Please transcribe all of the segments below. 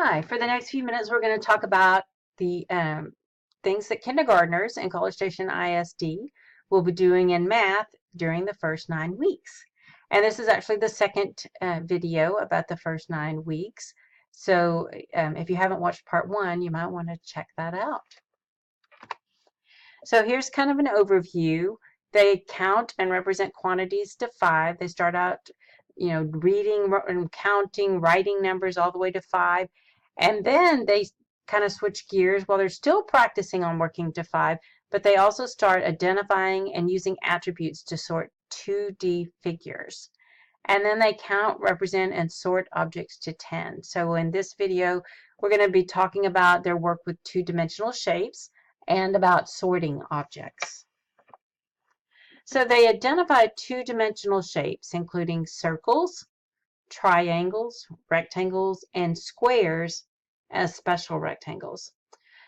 Hi, for the next few minutes, we're going to talk about the things that kindergartners in College Station ISD will be doing in math during the first 9 weeks. And this is actually the second video about the first 9 weeks. So if you haven't watched part 1, you might want to check that out. So here's kind of an overview. They count and represent quantities to 5. They start out, reading and counting, writing numbers all the way to 5. And then they kind of switch gears while they're still practicing on working to 5, but they also start identifying and using attributes to sort 2D figures. And then they count, represent, and sort objects to 10. So in this video, we're going to be talking about their work with two-dimensional shapes and about sorting objects. So they identified two-dimensional shapes, including circles, triangles, rectangles, and squares as special rectangles.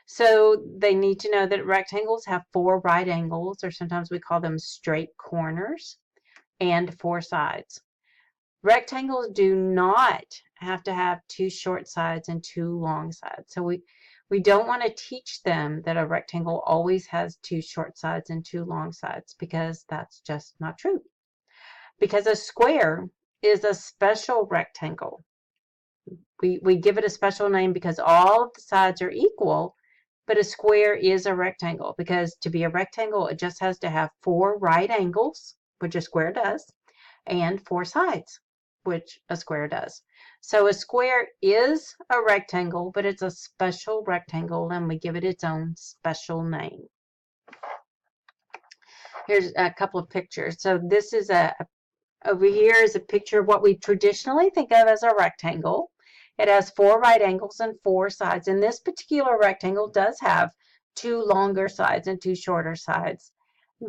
So they need to know that rectangles have 4 right angles, or sometimes we call them straight corners, and 4 sides. Rectangles do not have to have 2 short sides and 2 long sides. So we don't want to teach them that a rectangle always has 2 short sides and 2 long sides, because that's just not true. Because a square is a special rectangle. We give it a special name because all of the sides are equal, but a square is a rectangle because to be a rectangle, it just has to have 4 right angles, which a square does, and 4 sides, which a square does. So a square is a rectangle, but it's a special rectangle, and we give it its own special name. Here's a couple of pictures. So this is over here is a picture of what we traditionally think of as a rectangle. It has 4 right angles and 4 sides, and this particular rectangle does have 2 longer sides and 2 shorter sides.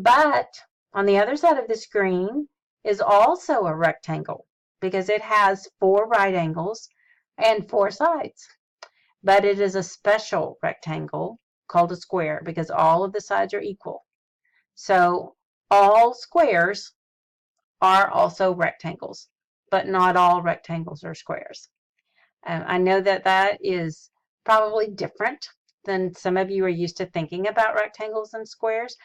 But on the other side of the screen is also a rectangle because it has 4 right angles and 4 sides. But it is a special rectangle called a square because all of the sides are equal. So all squares are also rectangles, but not all rectangles are squares. I know that that is probably different than some of you are used to thinking about rectangles and squares,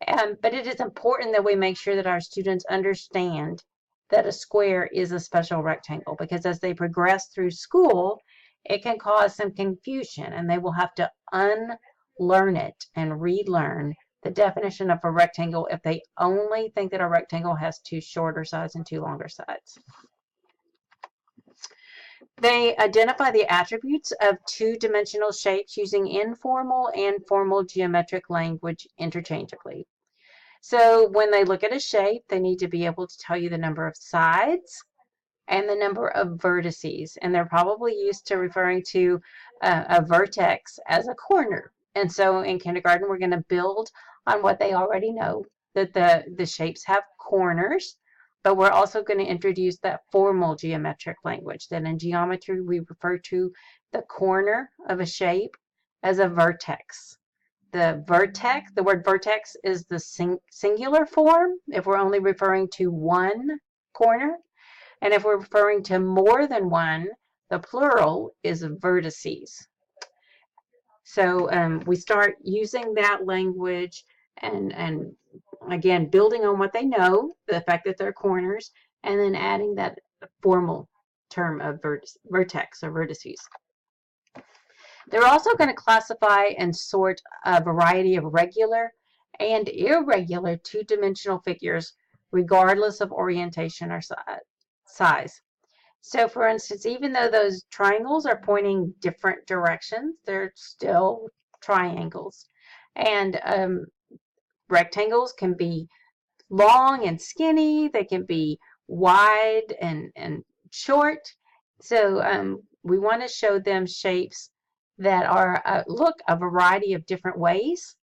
but it is important that we make sure that our students understand that a square is a special rectangle, because as they progress through school, it can cause some confusion, and they will have to unlearn it and relearn the definition of a rectangle if they only think that a rectangle has 2 shorter sides and 2 longer sides. They identify the attributes of two-dimensional shapes using informal and formal geometric language interchangeably. So when they look at a shape, they need to be able to tell you the number of sides and the number of vertices. And they're probably used to referring to a vertex as a corner. And so in kindergarten, we're going to build on what they already know, that the shapes have corners, but we're also going to introduce that formal geometric language, that in geometry we refer to the corner of a shape as a vertex. The word vertex is the singular form if we're only referring to one corner. And if we're referring to more than one, the plural is vertices. So we start using that language and again, building on what they know, the fact that they're corners, and then adding that formal term of vertex or vertices. They're also going to classify and sort a variety of regular and irregular two-dimensional figures regardless of orientation or size. So for instance, even though those triangles are pointing different directions, they're still triangles. And rectangles can be long and skinny. They can be wide and short. So we want to show them shapes that are look a variety of different ways.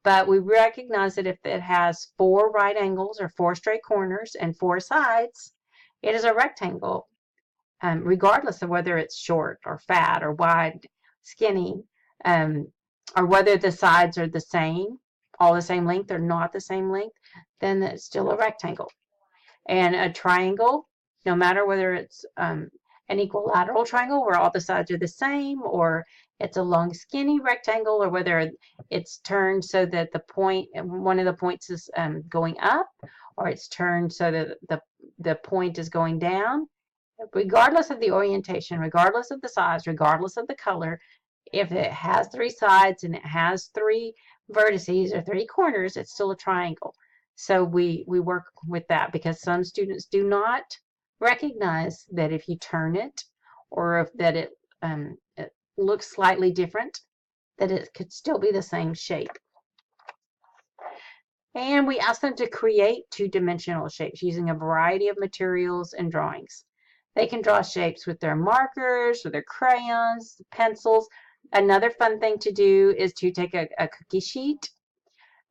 But we recognize that if it has 4 right angles or 4 straight corners and 4 sides, it is a rectangle, regardless of whether it's short or fat or wide, skinny, or whether the sides are the same, all the same length or not the same length, then it's still a rectangle. And a triangle, no matter whether it's, and an equilateral triangle where all the sides are the same, or it's a long skinny rectangle, or whether it's turned so that one of the points is going up, or it's turned so that the point is going down. Regardless of the orientation, regardless of the size, regardless of the color, if it has three sides and it has three vertices or three corners, it's still a triangle. So we work with that because some students do not recognize that if you turn it, or if that it looks slightly different, that it could still be the same shape. And we ask them to create two-dimensional shapes using a variety of materials and drawings. They can draw shapes with their markers, with their crayons, pencils. Another fun thing to do is to take a cookie sheet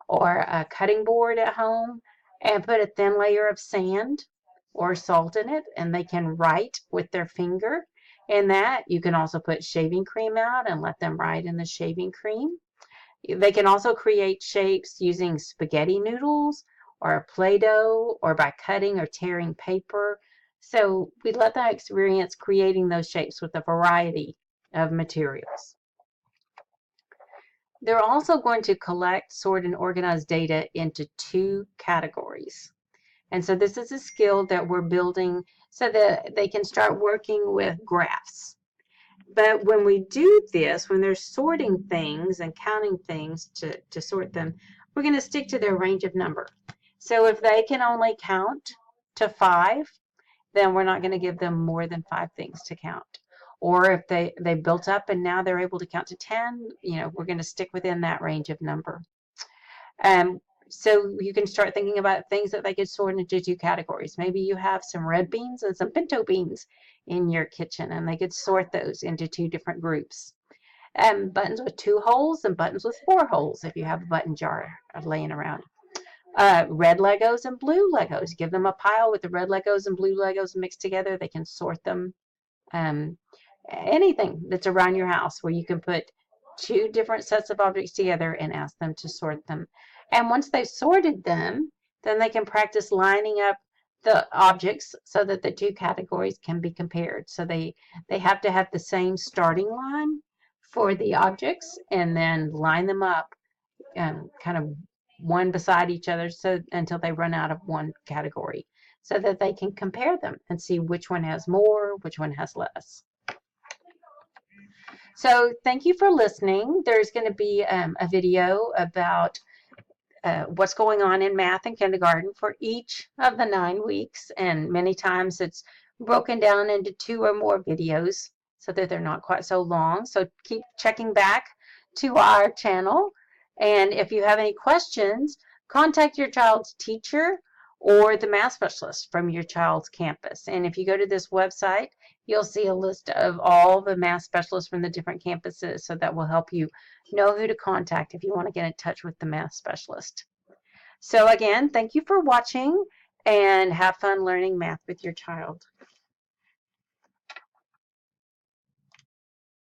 or a cutting board at home and put a thin layer of sand or salt in it, and they can write with their finger. In that, you can also put shaving cream out and let them write in the shaving cream. They can also create shapes using spaghetti noodles or Play-Doh, or by cutting or tearing paper. So we let them experience creating those shapes with a variety of materials. They're also going to collect, sort, and organize data into two categories. And so this is a skill that we're building so that they can start working with graphs. But when we do this, when they're sorting things and counting things to sort them, we're going to stick to their range of number. So if they can only count to 5, then we're not going to give them more than 5 things to count. Or if they built up and now they're able to count to 10, we're going to stick within that range of number. So you can start thinking about things that they could sort into 2 categories. Maybe you have some red beans and some pinto beans in your kitchen, and they could sort those into 2 different groups. Buttons with 2 holes and buttons with 4 holes if you have a button jar laying around. Red Legos and blue Legos. Give them a pile with the red Legos and blue Legos mixed together. They can sort them. Anything that's around your house where you can put 2 different sets of objects together and ask them to sort them. And once they've sorted them, then they can practice lining up the objects so that the 2 categories can be compared. So they have to have the same starting line for the objects and then line them up kind of one beside each other until they run out of one category, so that they can compare them and see which one has more, which one has less. So thank you for listening. There's going to be a video about what's going on in math in kindergarten for each of the 9 weeks, and many times it's broken down into 2 or more videos so that they're not quite so long. So keep checking back to our channel, and if you have any questions, contact your child's teacher or the math specialist from your child's campus. And if you go to this website, you'll see a list of all the math specialists from the different campuses, so that will help you know who to contact if you want to get in touch with the math specialist. So again, thank you for watching, and have fun learning math with your child.